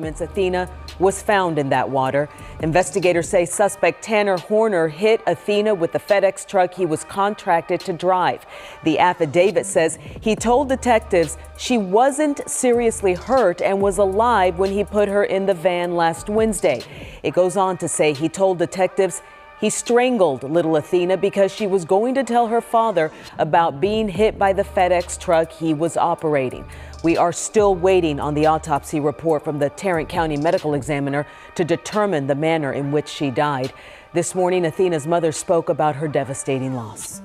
documents, Athena was found in that water. Investigators say suspect Tanner Horner hit Athena with the FedEx truck he was contracted to drive. The affidavit says he told detectives she wasn't seriously hurt and was alive when he put her in the van last Wednesday. It goes on to say he told detectives he strangled little Athena because she was going to tell her father about being hit by the FedEx truck he was operating. We are still waiting on the autopsy report from the Tarrant County medical examiner to determine the manner in which she died. This morning, Athena's mother spoke about her devastating loss.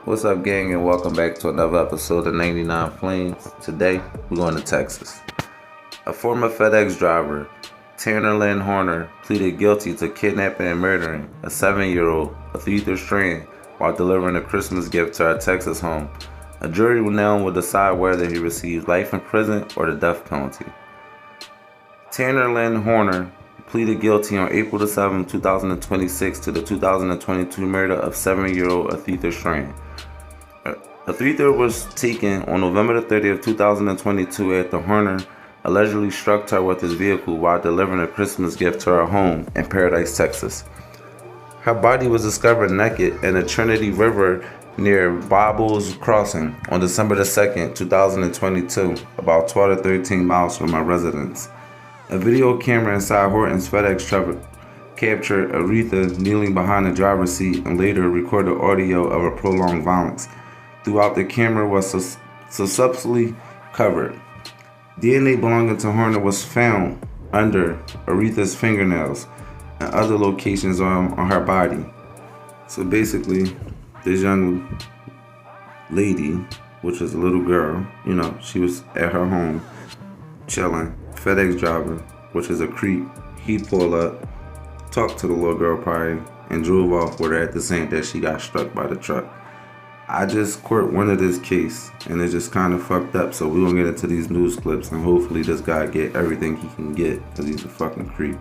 What's up, gang, and welcome back to another episode of 99 Flames. Today, we're going to Texas. A former FedEx driver, Tanner Horner, pleaded guilty to kidnapping and murdering a 7-year-old, Athena Strand, while delivering a Christmas gift to her Texas home. A jury now will decide whether he receives life in prison or the death penalty. Tanner Horner pleaded guilty on April 7, 2026 to the 2022 murder of 7-year-old Athena Strand. Athena was taken on November 30, 2022 after Horner allegedly struck her with his vehicle while delivering a Christmas gift to her home in Paradise, Texas. Her body was discovered naked in the Trinity River near Bible's Crossing on December 2, 2022, about 12 to 13 miles from her residence. A video camera inside Horton's FedEx truck captured Aretha kneeling behind the driver's seat and later recorded audio of her prolonged violence. Throughout, the camera was successfully covered. DNA belonging to Horner was found under Aretha's fingernails and other locations on her body. So basically, this young lady, which is a little girl, she was at her home chilling. FedEx driver, which is a creep, he pulled up, talked to the little girl probably, and drove off with her at the same day she got struck by the truck. I just court one of this case, and it's just kind of fucked up, so we're gonna get into these news clips, and hopefully this guy get everything he can get, because he's a fucking creep.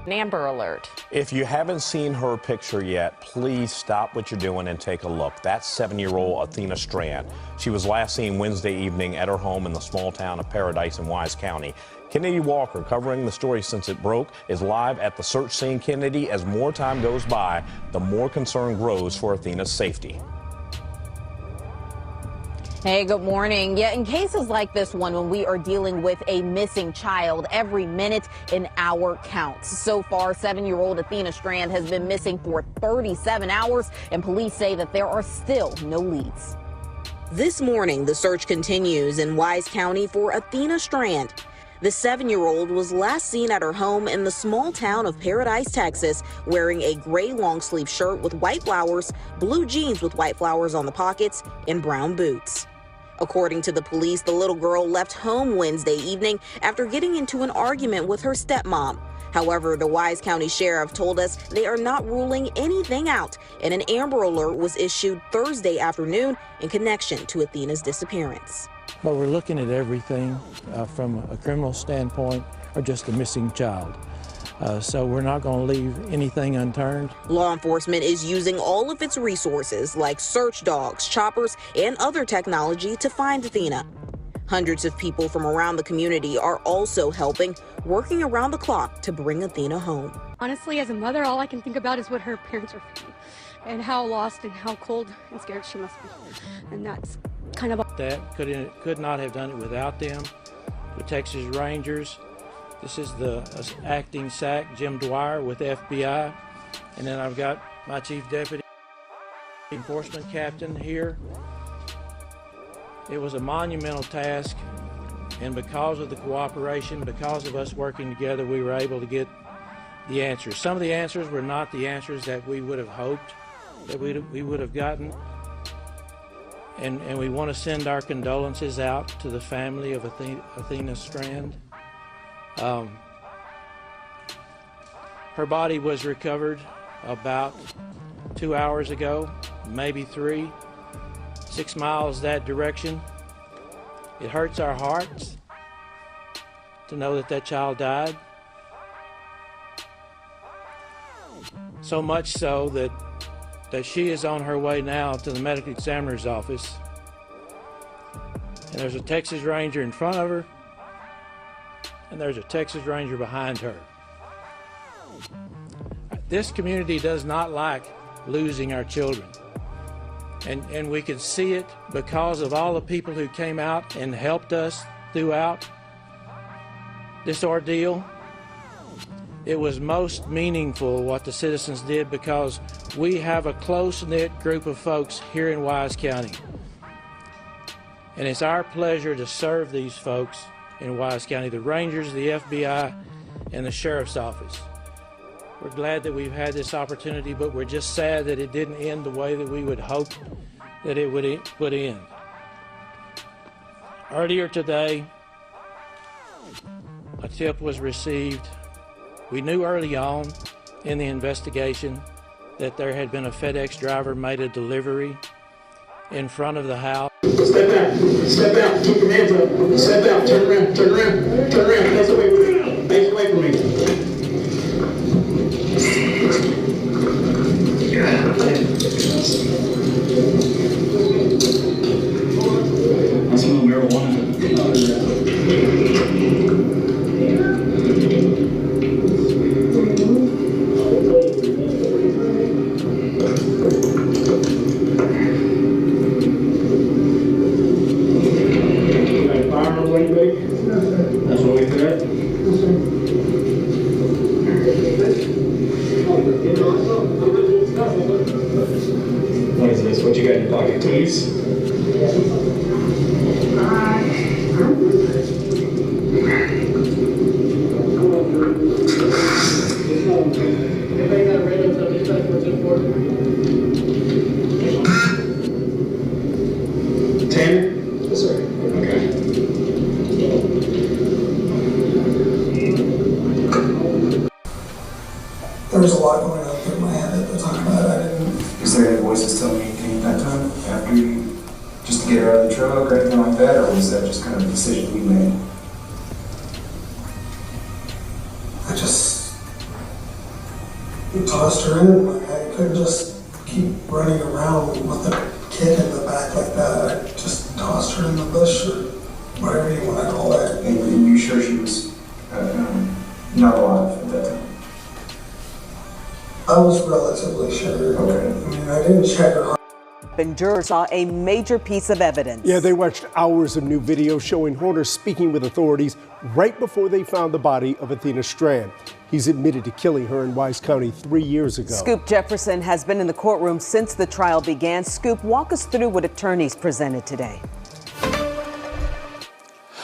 An Amber Alert. If you haven't seen her picture yet, please stop what you're doing and take a look. That's 7-year-old Athena Strand. She was last seen Wednesday evening at her home in the small town of Paradise in Wise County. Kennedy Walker, covering the story since it broke, is live at the search scene. Kennedy, as more time goes by, the more concern grows for Athena's safety. Hey, good morning. Yeah, in cases like this one, when we are dealing with a missing child, every minute an hour counts. So far, 7-year-old Athena Strand has been missing for 37 hours, and police say that there are still no leads. This morning, the search continues in Wise County for Athena Strand. The 7-year-old was last seen at her home in the small town of Paradise, Texas, wearing a gray long-sleeve shirt with white flowers, blue jeans with white flowers on the pockets, and brown boots. According to the police, the little girl left home Wednesday evening after getting into an argument with her stepmom. However, the Wise County Sheriff told us they are not ruling anything out, and an Amber Alert was issued Thursday afternoon in connection to Athena's disappearance. But we're looking at everything from a criminal standpoint or just a missing child. So we're not going to leave anything unturned. Law enforcement is using all of its resources like search dogs, choppers, and other technology to find Athena. Hundreds of people from around the community are also helping, working around the clock to bring Athena home. Honestly, as a mother, all I can think about is what her parents are feeling and how lost and how cold and scared she must be. And that's kind of... That could not have done it without them. The Texas Rangers. This is the acting SAC, Jim Dwyer with FBI. And then I've got my chief deputy, enforcement captain here. It was a monumental task, and because of the cooperation, because of us working together, we were able to get the answers. Some of the answers were not the answers that we would have hoped that we would have gotten. And we want to send our condolences out to the family of Athena Strand. Her body was recovered about 2 hours ago, maybe 3, 6 miles that direction. It hurts our hearts to know that that child died. So much so that she is on her way now to the medical examiner's office. and there's a Texas Ranger in front of her, and there's a Texas Ranger behind her. This community does not like losing our children. And we could see it because of all the people who came out and helped us throughout this ordeal. It was most meaningful what the citizens did because we have a close-knit group of folks here in Wise County. And it's our pleasure to serve these folks in Wise County, the Rangers, the FBI, and the Sheriff's Office. We're glad that we've had this opportunity, but we're just sad that it didn't end the way that we would hope that it would end. Earlier today, a tip was received. We knew early on in the investigation that there had been a FedEx driver made a delivery in front of the house. Step out, keep your hands up. Step out, turn around, face away from me. I smell marijuana. That's what we got. What is this? What you got in your pocket? Keys? Tanner? Yes, sir. Okay. There was a lot going on through my head at the time, but I didn't. Is there any voices telling you anything at that time after you, just to get her out of the truck or anything like that, or was that just kind of a decision we made? I just tossed her in. I couldn't just keep running around with a kid in the back like that. I just tossed her in the bush or whatever you want to call that. And you sure she was not alive at that time? I was relatively sure. Okay. I mean, I didn't check her heart. And jurors saw a major piece of evidence. Yeah, they watched hours of new video showing Horner speaking with authorities right before they found the body of Athena Strand. He's admitted to killing her in Wise County 3 years ago. Scoop Jefferson has been in the courtroom since the trial began. Scoop, walk us through what attorneys presented today.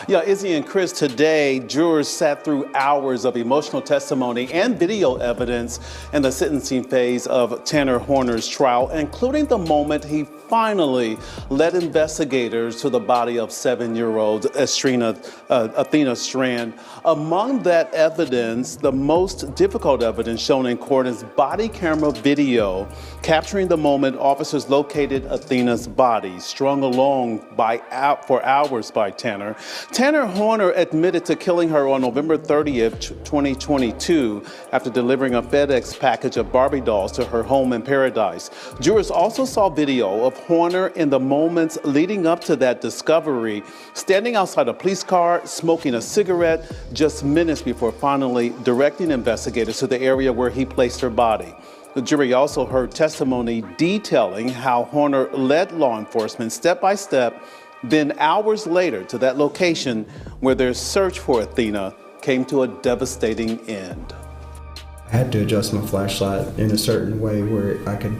Yeah, Izzy and Chris, today jurors sat through hours of emotional testimony and video evidence in the sentencing phase of Tanner Horner's trial, including the moment he finally led investigators to the body of 7-year-old Athena Strand. Among that evidence, the most difficult evidence shown in court is body camera video capturing the moment officers located Athena's body, strung along for hours by Tanner. Tanner Horner admitted to killing her on November 30th, 2022, after delivering a FedEx package of Barbie dolls to her home in Paradise. Jurors also saw video of Horner in the moments leading up to that discovery, standing outside a police car, smoking a cigarette, just minutes before finally directing investigators to the area where he placed her body. The jury also heard testimony detailing how Horner led law enforcement step by step, then hours later to that location where their search for Athena came to a devastating end. I had to adjust my flashlight in a certain way where I could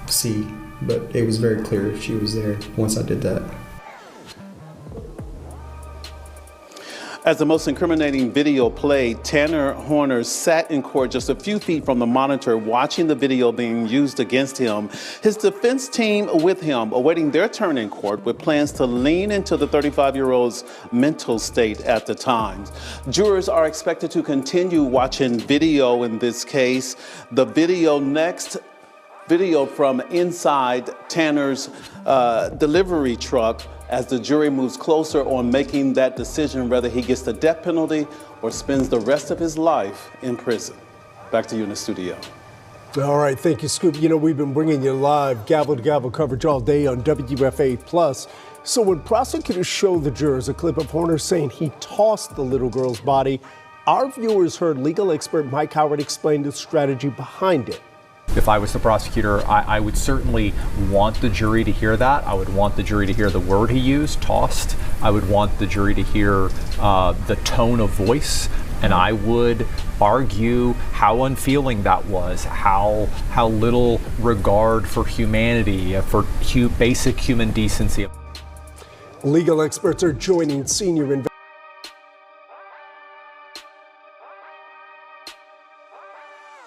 see, but it was very clear she was there once I did that. As the most incriminating video played, Tanner Horner sat in court just a few feet from the monitor watching the video being used against him. His defense team with him, awaiting their turn in court with plans to lean into the 35-year-old's mental state at the time. Jurors are expected to continue watching video in this case. The video from inside Tanner's delivery truck as the jury moves closer on making that decision whether he gets the death penalty or spends the rest of his life in prison. Back to you in the studio. All right, thank you, Scoop. You know, we've been bringing you live gavel-to-gavel coverage all day on WFA+. So when prosecutors showed the jurors a clip of Horner saying he tossed the little girl's body, our viewers heard legal expert Mike Howard explain the strategy behind it. If I was the prosecutor, I would certainly want the jury to hear that. I would want the jury to hear the word he used, tossed. I would want the jury to hear the tone of voice. And I would argue how unfeeling that was, how little regard for humanity, for basic human decency. Legal experts are joining senior investigators.